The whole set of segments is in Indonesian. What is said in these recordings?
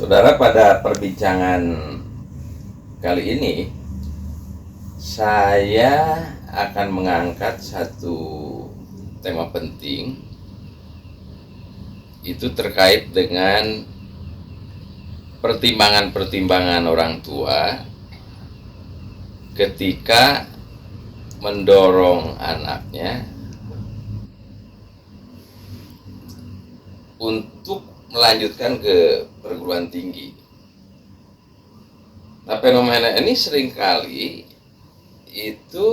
Saudara, pada perbincangan kali ini saya akan mengangkat satu tema penting, itu terkait dengan pertimbangan-pertimbangan orang tua ketika mendorong anaknya untuk melanjutkan ke perguruan tinggi. Nah, fenomena ini seringkali itu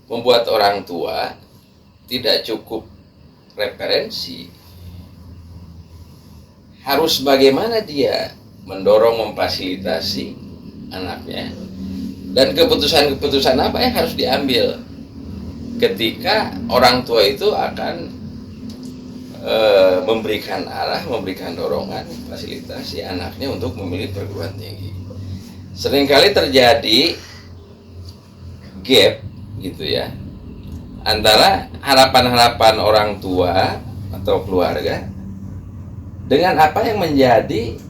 membuat orang tua tidak cukup referensi harus bagaimana dia mendorong, memfasilitasi anaknya, dan keputusan-keputusan apa yang harus diambil ketika orang tua itu akan memberikan arah, memberikan dorongan, fasilitasi anaknya untuk memilih perguruan tinggi. Seringkali terjadi gap gitu ya, antara harapan-harapan orang tua atau keluarga dengan apa yang menjadi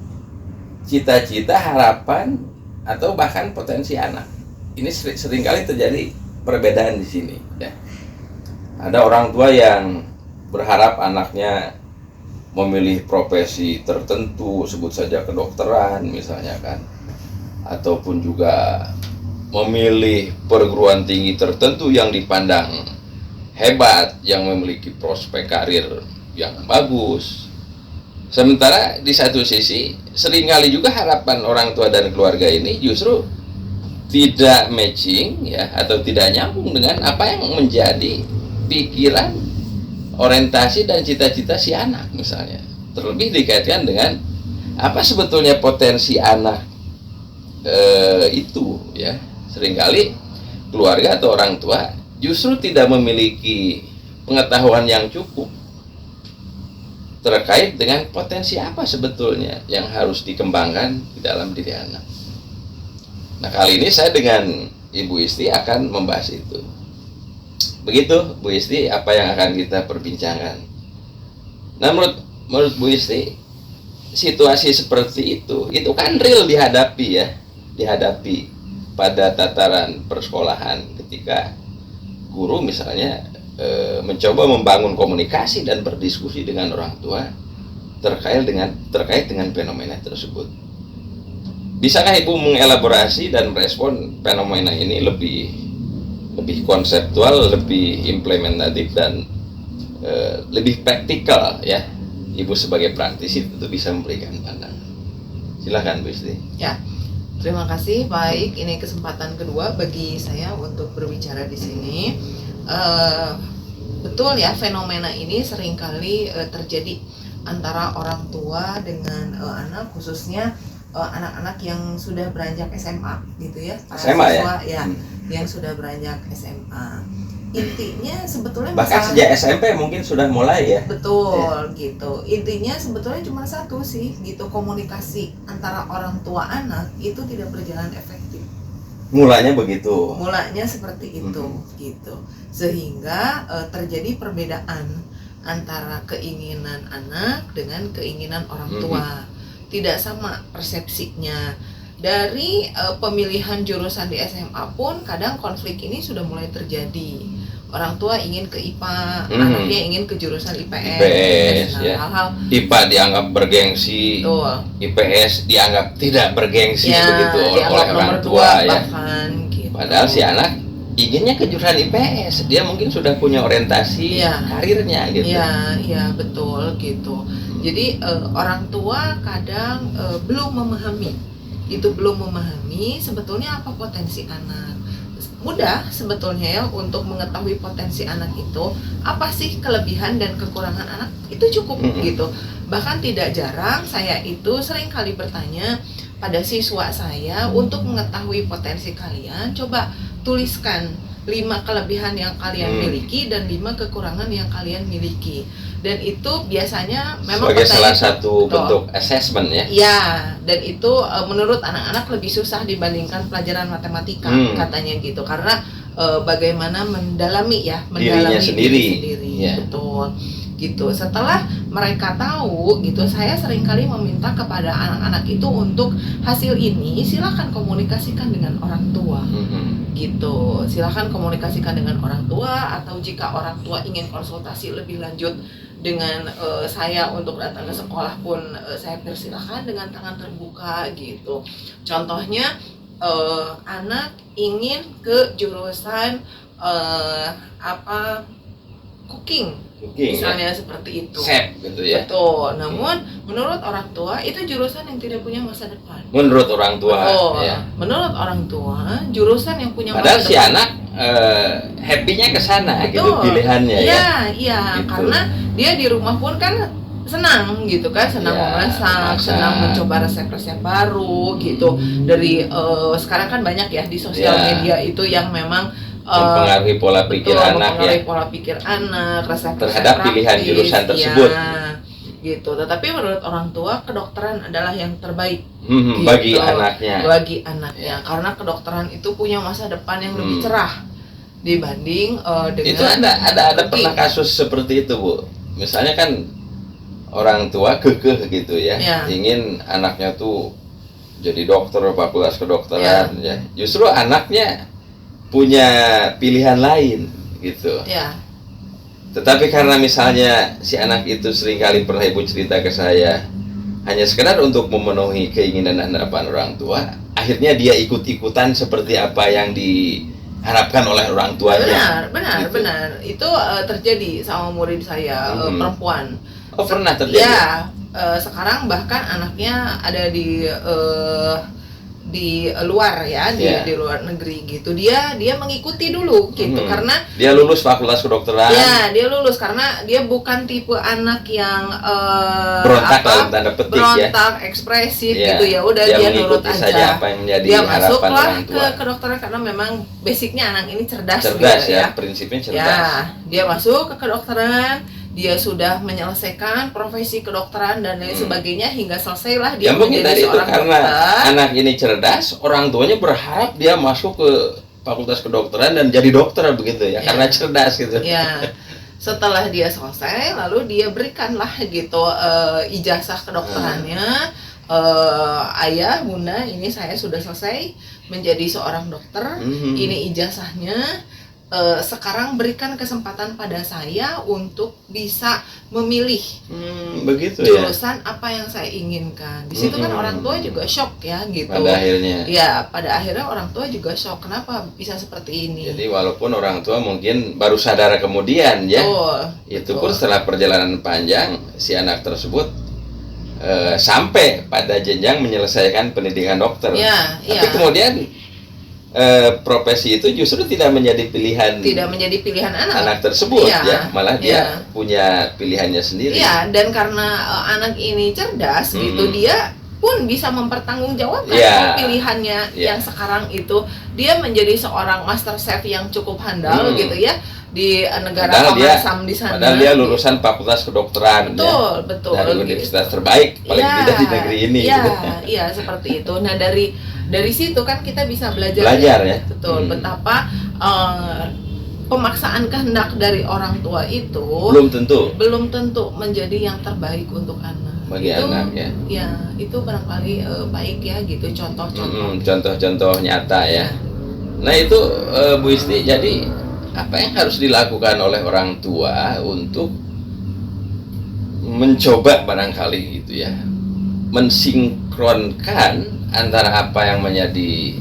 cita-cita, harapan, atau bahkan potensi anak. Ini seringkali terjadi perbedaan di sini ya. Ada orang tua yang berharap anaknya memilih profesi tertentu, sebut saja kedokteran misalnya kan, ataupun juga memilih perguruan tinggi tertentu yang dipandang hebat, yang memiliki prospek karir yang bagus. Sementara di satu sisi seringkali juga harapan orang tua dan keluarga ini justru tidak matching ya, atau tidak nyambung dengan apa yang menjadi pikiran, orientasi dan cita-cita si anak misalnya. Terlebih dikaitkan dengan apa sebetulnya potensi anak itu ya. Seringkali keluarga atau orang tua justru tidak memiliki pengetahuan yang cukup terkait dengan potensi apa sebetulnya yang harus dikembangkan di dalam diri anak. Nah, kali ini saya dengan Ibu Isti akan membahas itu. Begitu Bu Isti, apa yang akan kita perbincangkan. Nah, menurut Bu Isti, situasi seperti itu kan real dihadapi pada tataran persekolahan ketika guru misalnya mencoba membangun komunikasi dan berdiskusi dengan orang tua terkait dengan fenomena tersebut. Bisakah Ibu mengelaborasi dan merespon fenomena ini lebih konseptual, lebih implementatif, dan lebih praktikal ya? Ibu sebagai praktisi itu bisa memberikan pandangan. Silakan Bu Isti. Ya, terima kasih. Baik, ini kesempatan kedua bagi saya untuk berbicara di sini. Betul ya, fenomena ini seringkali terjadi antara orang tua dengan anak, khususnya anak-anak yang sudah beranjak SMA gitu ya, para SMA siswa ya, yang sudah beranjak SMA. Intinya sebetulnya bahkan sejak SMP mungkin sudah mulai ya. Betul ya. Gitu. Intinya sebetulnya cuma satu sih gitu, komunikasi antara orang tua anak itu tidak berjalan efektif. Mulanya begitu. Mulanya seperti itu gitu. Sehingga terjadi perbedaan antara keinginan anak dengan keinginan orang tua. Tidak sama persepsinya. Dari pemilihan jurusan di SMA pun kadang konflik ini sudah mulai terjadi. Orang tua ingin ke IPA, anaknya ingin ke jurusan IPS. Nah, ya. Hal-hal IPA dianggap bergengsi, IPS dianggap tidak bergengsi ya, begitu oleh orang tua ya. Bahkan, gitu. Padahal si anak inginnya ke jurusan IPS, dia mungkin sudah punya orientasi karirnya gitu. Iya betul gitu. Jadi orang tua kadang belum memahami sebetulnya apa potensi anak. Mudah sebetulnya ya untuk mengetahui potensi anak itu, apa sih kelebihan dan kekurangan anak, itu cukup gitu. Bahkan tidak jarang saya itu sering kali bertanya pada siswa saya, untuk mengetahui potensi kalian, coba tuliskan 5 kelebihan yang kalian miliki dan 5 kekurangan yang kalian miliki. Dan itu biasanya memang sebagai salah satu bentuk assessment ya. Iya, dan itu menurut anak-anak lebih susah dibandingkan pelajaran matematika katanya gitu. Karena bagaimana mendalami diri sendiri. Ya. Betul. gitu. Setelah mereka tahu gitu, saya seringkali meminta kepada anak-anak itu untuk hasil ini silakan komunikasikan dengan orang tua gitu. Silakan komunikasikan dengan orang tua, atau jika orang tua ingin konsultasi lebih lanjut dengan saya untuk datang ke sekolah pun saya persilahkan dengan tangan terbuka gitu. Contohnya anak ingin ke jurusan cooking misalnya, ya, seperti itu. Chef gitu ya. Betul. Namun menurut orang tua itu jurusan yang tidak punya masa depan. Menurut orang tua. Betul. Ya. Menurut orang tua jurusan yang punya padahal masa si depan. anak happy-nya ke sana gitu Betul. pilihannya ya. Iya, Gitu. karena dia di rumah pun kan senang gitu kan, senang memasak, senang mencoba resep-resep baru gitu. Dari sekarang kan banyak ya di sosial media itu yang memang mempengaruhi pola pikir anak ya, pola pikir anak, resep terhadap pilihan jurusan tersebut. Ya, gitu. Tetapi menurut orang tua kedokteran adalah yang terbaik gitu. Bagi anaknya. Ya. Karena kedokteran itu punya masa depan yang lebih cerah dibanding dengan itu ada pernah kasus seperti itu, Bu. Misalnya kan orang tua kekeh gitu ya, ingin anaknya tuh jadi dokter, fakultas kedokteran ya. Justru anaknya punya pilihan lain gitu. Ya. Tetapi karena misalnya si anak itu seringkali pernah ibu cerita ke saya hanya sekedar untuk memenuhi keinginan dan harapan orang tua, akhirnya dia ikut-ikutan seperti apa yang diharapkan oleh orang tuanya. Benar. Itu terjadi sama murid saya perempuan. Oh, pernah terjadi? Ya, sekarang bahkan anaknya ada di luar ya, di luar negeri gitu. Dia mengikuti dulu gitu karena dia lulus fakultas kedokteran. Ya, dia lulus karena dia bukan tipe anak yang berontak dalam tanda petik ekspresif gitu ya. Udah dia nurut aja. Apa yang menjadi dia harapan masuklah orang tua. ke kedokteran karena memang basicnya anak ini cerdas gitu ya. Prinsipnya cerdas. Ya, dia masuk ke kedokteran. Dia sudah menyelesaikan profesi kedokteran dan lain sebagainya hingga selesailah dia menjadi seorang karena dokter. Anak ini cerdas, orang tuanya berharap dia masuk ke fakultas kedokteran dan jadi dokter begitu ya, karena cerdas gitu. Ya. Setelah dia selesai, lalu dia berikanlah gitu ijazah kedokterannya. Ayah, bunda, ini saya sudah selesai menjadi seorang dokter. Ini ijazahnya. Sekarang berikan kesempatan pada saya untuk bisa memilih begitu jurusan apa yang saya inginkan. Di situ kan orang tua juga shock ya gitu. Pada akhirnya. Ya, pada akhirnya orang tua juga shock. Kenapa bisa seperti ini? Jadi walaupun orang tua mungkin baru sadar kemudian ya, itu pun setelah perjalanan panjang si anak tersebut sampai pada jenjang menyelesaikan pendidikan dokter. Tapi kemudian profesi itu justru tidak menjadi pilihan anak tersebut ya, malah dia punya pilihannya sendiri. Iya, dan karena anak ini cerdas gitu, dia pun bisa mempertanggungjawabkan pilihannya yang sekarang itu. Dia menjadi seorang master chef yang cukup handal gitu ya di negara Paman Sam di sana. Padahal dia lulusan fakultas kedokteran. Betul. Dari universitas terbaik paling tidak di negeri ini. Iya, seperti itu. Nah, dari situ kan kita bisa belajar ya. Betul, betapa pemaksaan kehendak dari orang tua itu belum tentu menjadi yang terbaik untuk anak. Bagi anak ya. Ya, itu barangkali baik ya gitu contoh-contoh nyata ya. Nah, itu Bu Isti, jadi apa yang harus dilakukan oleh orang tua untuk mencoba barangkali gitu ya, mensinkronkan antara apa yang menjadi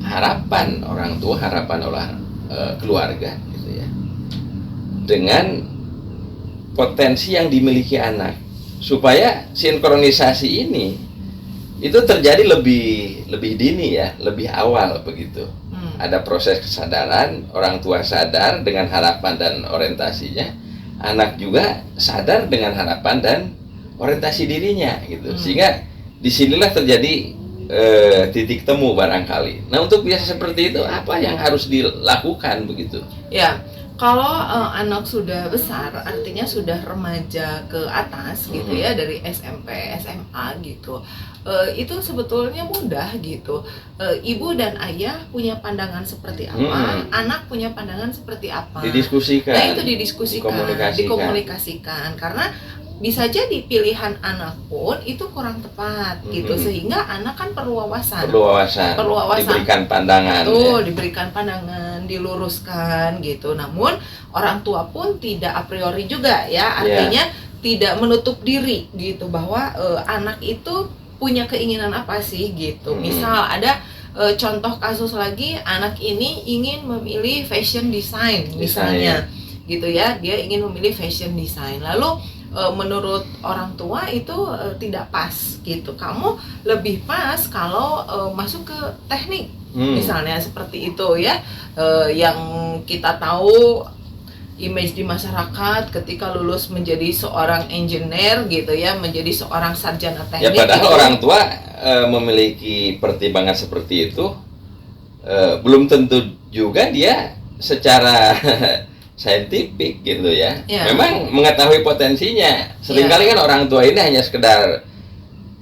harapan orang tua, harapan oleh keluarga gitu ya, dengan potensi yang dimiliki anak, supaya sinkronisasi ini itu terjadi lebih dini ya, lebih awal begitu. Ada proses kesadaran, orang tua sadar dengan harapan dan orientasinya, anak juga sadar dengan harapan dan orientasi dirinya gitu. Sehingga disinilah terjadi titik temu barangkali. Nah, untuk biasa seperti itu apa yang harus dilakukan begitu? Ya, Kalau anak sudah besar, artinya sudah remaja ke atas gitu ya, dari SMP, SMA gitu, itu sebetulnya mudah gitu. Ibu dan ayah punya pandangan seperti apa, anak punya pandangan seperti apa. Didiskusikan. Nah itu didiskusikan, dikomunikasikan, karena bisa jadi pilihan anak pun itu kurang tepat gitu, sehingga anak kan perlu wawasan, diberikan pandangan, diberikan pandangan, diluruskan gitu. Namun orang tua pun tidak a priori juga ya, artinya tidak menutup diri gitu bahwa anak itu punya keinginan apa sih gitu. Misal ada contoh kasus lagi, anak ini ingin memilih fashion design misalnya gitu ya, dia ingin memilih fashion design, lalu menurut orang tua itu tidak pas gitu. Kamu lebih pas kalau masuk ke teknik misalnya seperti itu ya. Yang kita tahu image di masyarakat ketika lulus menjadi seorang engineer gitu ya, menjadi seorang sarjana teknik. Ya padahal gitu. Orang tua memiliki pertimbangan seperti itu, belum tentu juga dia secara saintifik gitu ya. Memang mengetahui potensinya. Seringkali kan orang tua ini hanya sekedar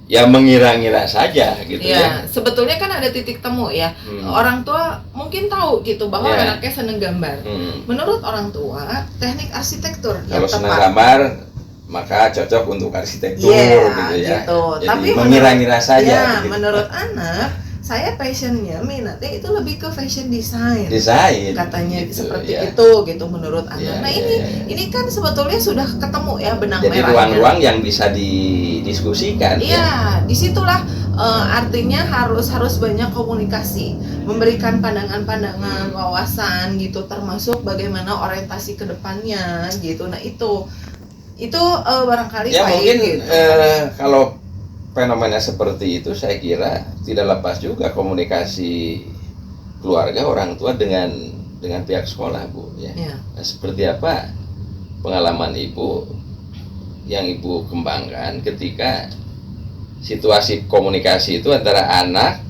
ya mengira-ngira saja gitu ya. Sebetulnya kan ada titik temu ya. Orang tua mungkin tahu gitu bahwa anaknya seneng gambar. Menurut orang tua, teknik arsitektur kalau yang senang tepat. gambar maka cocok untuk arsitektur gitu ya. Gitu. Jadi tapi mengira-ngira saja. Gitu. Menurut anak, saya passionnya, minatnya itu lebih ke fashion design. gitu, Katanya seperti itu gitu menurut anak. Nah ini kan sebetulnya sudah ketemu ya benang merahnya. Jadi ruang-ruang yang bisa didiskusikan. Disitulah artinya harus banyak komunikasi, memberikan pandangan-pandangan, wawasan gitu, termasuk bagaimana orientasi ke depannya gitu. Nah itu barangkali ya mungkin gitu. Kalau fenomena seperti itu saya kira tidak lepas juga komunikasi keluarga orang tua dengan pihak sekolah, Bu ya. Nah, seperti apa pengalaman Ibu yang Ibu kembangkan ketika situasi komunikasi itu antara anak,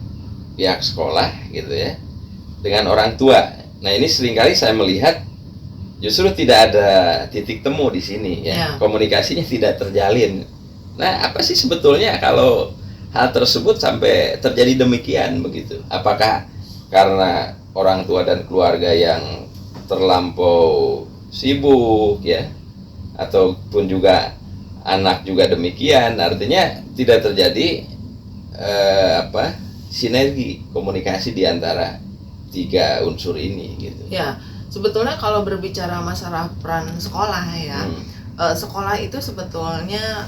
pihak sekolah gitu ya, dengan orang tua. Nah, ini seringkali saya melihat justru tidak ada titik temu di sini ya. Komunikasinya tidak terjalin. Nah, apa sih sebetulnya kalau hal tersebut sampai terjadi demikian begitu? Apakah karena orang tua dan keluarga yang terlampau sibuk ya, ataupun juga anak juga demikian, artinya tidak terjadi sinergi komunikasi di antara tiga unsur ini gitu. Ya, sebetulnya kalau berbicara masalah peran sekolah ya. Sekolah itu sebetulnya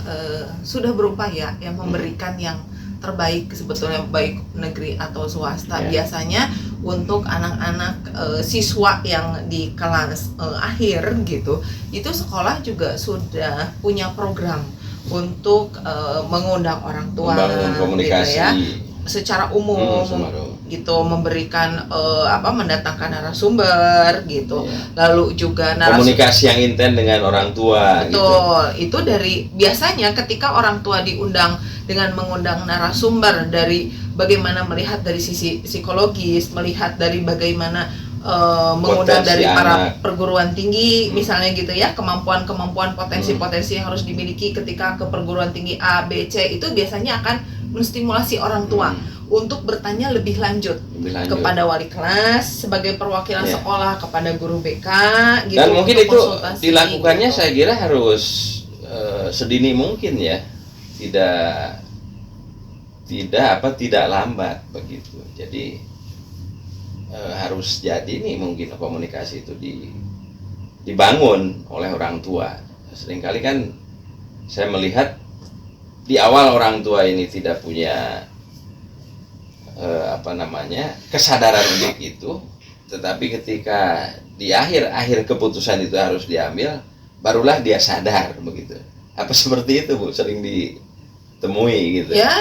sudah berupaya yang memberikan yang terbaik sebetulnya, baik negeri atau swasta. Biasanya untuk anak-anak siswa yang di kelas akhir gitu, itu sekolah juga sudah punya program untuk mengundang orang tua, membangun komunikasi gitu ya, secara umum gitu, memberikan mendatangkan narasumber gitu, lalu juga komunikasi yang intens dengan orang tua. Betul, gitu. Itu dari biasanya ketika orang tua diundang dengan mengundang narasumber dari bagaimana melihat dari sisi psikologis, melihat dari bagaimana mengundang dari para perguruan tinggi misalnya gitu ya, kemampuan potensi-potensi yang harus dimiliki ketika ke perguruan tinggi A, B, C, itu biasanya akan menstimulasi orang tua untuk bertanya lebih lanjut kepada wali kelas sebagai perwakilan sekolah, kepada guru BK gitu. Dan mungkin itu dilakukannya gitu. Saya kira harus sedini mungkin ya, tidak lambat begitu. Jadi harus jadi nih mungkin komunikasi itu dibangun oleh orang tua. Seringkali kan saya melihat di awal orang tua ini tidak punya kesadaran untuk itu, tetapi ketika di akhir keputusan itu harus diambil, barulah dia sadar begitu. Apa seperti itu, Bu? Sering ditemui gitu. Ya,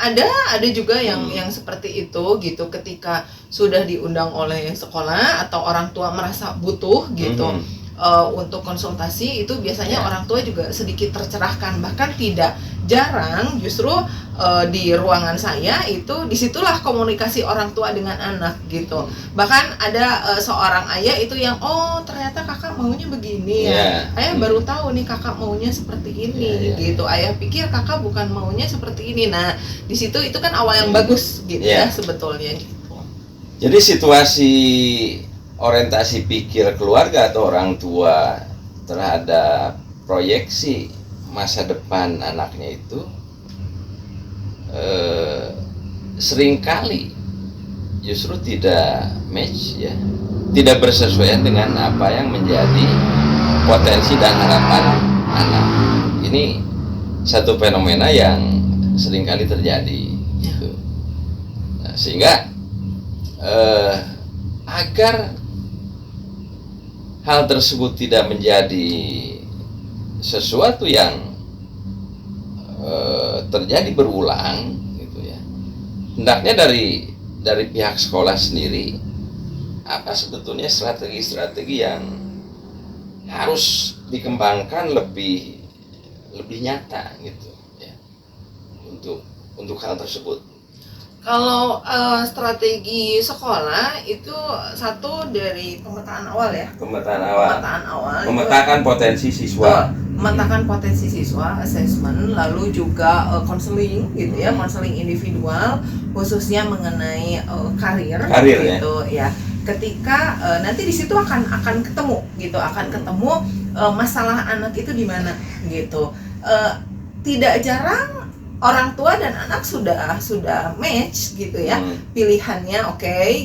ada juga yang seperti itu gitu, ketika sudah diundang oleh sekolah atau orang tua merasa butuh gitu. untuk konsultasi itu biasanya Ya. orang tua juga sedikit tercerahkan, bahkan tidak jarang justru di ruangan saya itu disitulah komunikasi orang tua dengan anak gitu. Bahkan ada seorang ayah itu yang ternyata kakak maunya begini ya, ayah baru tahu nih kakak maunya seperti ini gitu, ayah pikir kakak bukan maunya seperti ini. Nah di situ itu kan awal yang bagus gitu ya sebetulnya gitu. Jadi situasi orientasi pikir keluarga atau orang tua terhadap proyeksi masa depan anaknya itu seringkali justru tidak match ya, tidak bersesuaian dengan apa yang menjadi potensi dan harapan anak. Ini satu fenomena yang seringkali terjadi gitu. Nah, sehingga agar hal tersebut tidak menjadi sesuatu yang terjadi berulang gitu ya, hendaknya dari pihak sekolah sendiri apa sebetulnya strategi-strategi yang harus dikembangkan lebih nyata gitu ya untuk hal tersebut. Kalau strategi sekolah itu satu dari pemetaan awal ya. Memetakan potensi siswa. Memetakan potensi siswa, assessment, lalu juga konseling gitu ya, konseling individual khususnya mengenai karir gitu ya. Ketika nanti di situ akan ketemu gitu, masalah anak itu di mana gitu. Tidak jarang orang tua dan anak sudah match gitu ya, pilihannya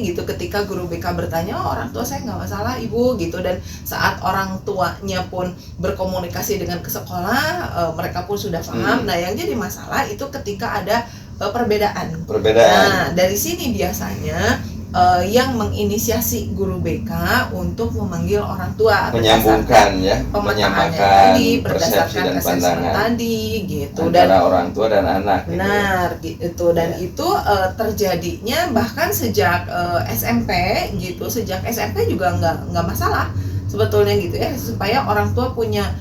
gitu. Ketika guru BK bertanya, orang tua saya nggak masalah ibu gitu, dan saat orang tuanya pun berkomunikasi dengan ke sekolah, mereka pun sudah paham. Nah yang jadi masalah itu ketika ada perbedaan. Nah dari sini biasanya yang menginisiasi guru BK untuk memanggil orang tua, menyambungkan ya, menyamakan persepsi dan pandangan tadi gitu, antara orang tua dan anak. Benar gitu, dan itu terjadinya bahkan sejak SMP gitu, sejak SMP juga nggak masalah sebetulnya gitu ya, supaya orang tua punya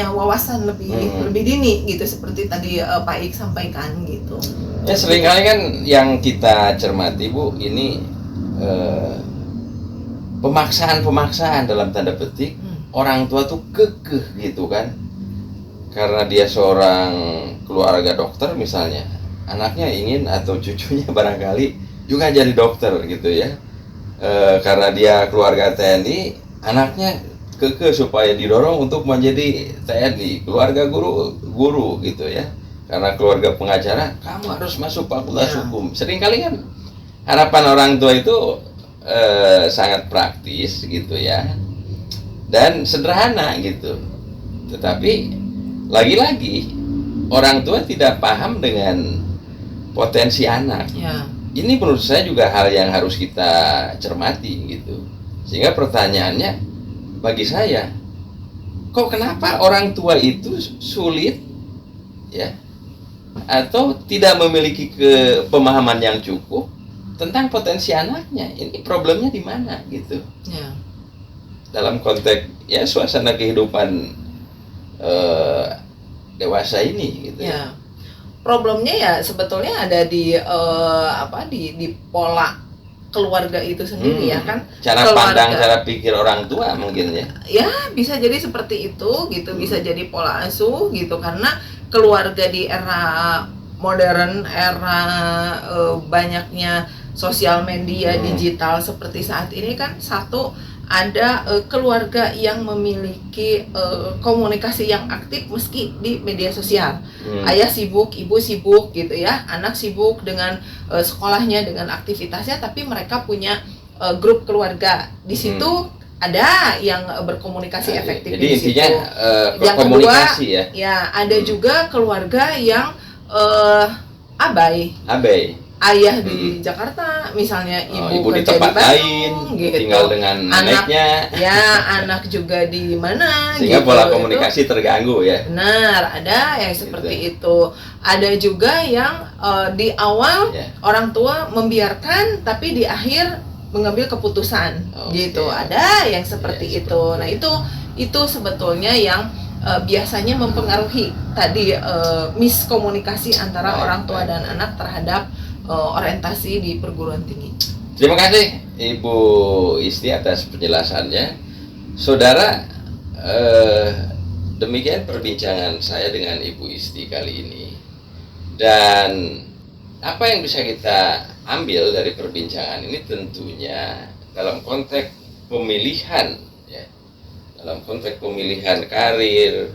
wawasan lebih dini gitu, seperti tadi Pak Ik sampaikan gitu. Ya seringkali kan yang kita cermati Bu, ini pemaksaan dalam tanda petik, orang tua tuh kekeh gitu kan, karena dia seorang keluarga dokter misalnya, anaknya ingin atau cucunya barangkali juga jadi dokter gitu ya, karena dia keluarga TNI, anaknya kekeh supaya didorong untuk menjadi TNI, keluarga guru gitu ya, karena keluarga pengacara kamu harus masuk fakultas hukum. Seringkali kan harapan orang tua itu sangat praktis gitu ya, dan sederhana gitu. Tetapi lagi-lagi orang tua tidak paham dengan potensi anak. Ini menurut saya juga hal yang harus kita cermati gitu. Sehingga pertanyaannya bagi saya, kok kenapa orang tua itu sulit ya, atau tidak memiliki pemahaman yang cukup tentang potensi anaknya? Ini problemnya di mana gitu dalam konteks ya suasana kehidupan dewasa ini gitu ya. Problemnya ya sebetulnya ada di di pola keluarga itu sendiri ya kan, cara pandang, cara pikir orang tua mungkin ya bisa jadi seperti itu gitu, bisa jadi pola asuh gitu, karena keluarga di era modern, era banyaknya sosial media digital seperti saat ini kan, satu ada keluarga yang memiliki komunikasi yang aktif meski di media sosial. Ayah sibuk, ibu sibuk gitu ya, anak sibuk dengan sekolahnya, dengan aktivitasnya, tapi mereka punya grup keluarga di situ. Ada yang berkomunikasi efektif. Jadi di intinya yang komunikasi kedua, ya ada juga keluarga yang abai. Ayah di Jakarta misalnya, ibu di kerja tempat di Bandung, lain gitu. tinggal dengan neneknya, anak juga di mana sehingga gitu, pola komunikasi terganggu ya. Benar, ada yang seperti itu. Ada juga yang di awal orang tua membiarkan, tapi di akhir mengambil keputusan gitu. Ada yang seperti itu. Nah itu sebetulnya yang biasanya mempengaruhi tadi miskomunikasi antara orang tua dan anak terhadap orientasi di perguruan tinggi. Terima kasih Ibu Isti atas penjelasannya. Saudara, demikian perbincangan saya dengan Ibu Isti kali ini. Dan apa yang bisa kita ambil dari perbincangan ini tentunya dalam konteks pemilihan, ya, dalam konteks pemilihan karir,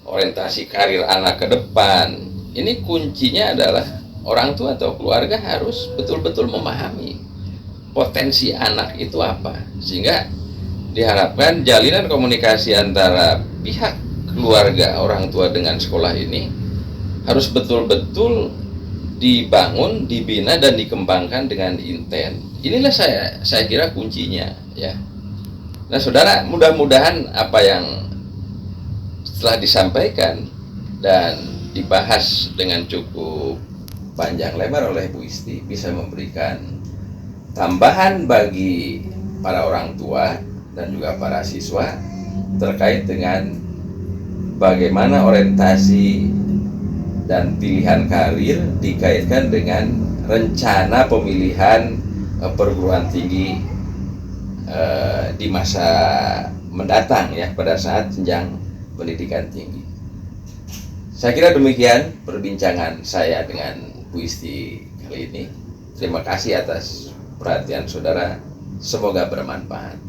orientasi karir anak ke depan, ini kuncinya adalah orang tua atau keluarga harus betul-betul memahami potensi anak itu apa, sehingga diharapkan jalinan komunikasi antara pihak keluarga, orang tua dengan sekolah ini harus betul-betul dibangun, dibina dan dikembangkan dengan intent. Inilah saya kira kuncinya, ya. Nah, saudara, mudah-mudahan apa yang setelah disampaikan dan dibahas dengan cukup panjang lebar oleh Bu Isti bisa memberikan tambahan bagi para orang tua dan juga para siswa terkait dengan bagaimana orientasi dan pilihan karir dikaitkan dengan rencana pemilihan perguruan tinggi di masa mendatang, ya, pada saat jenjang pendidikan tinggi. Saya kira demikian perbincangan saya dengan Bu Isti kali ini. Terima kasih atas perhatian saudara. Semoga bermanfaat.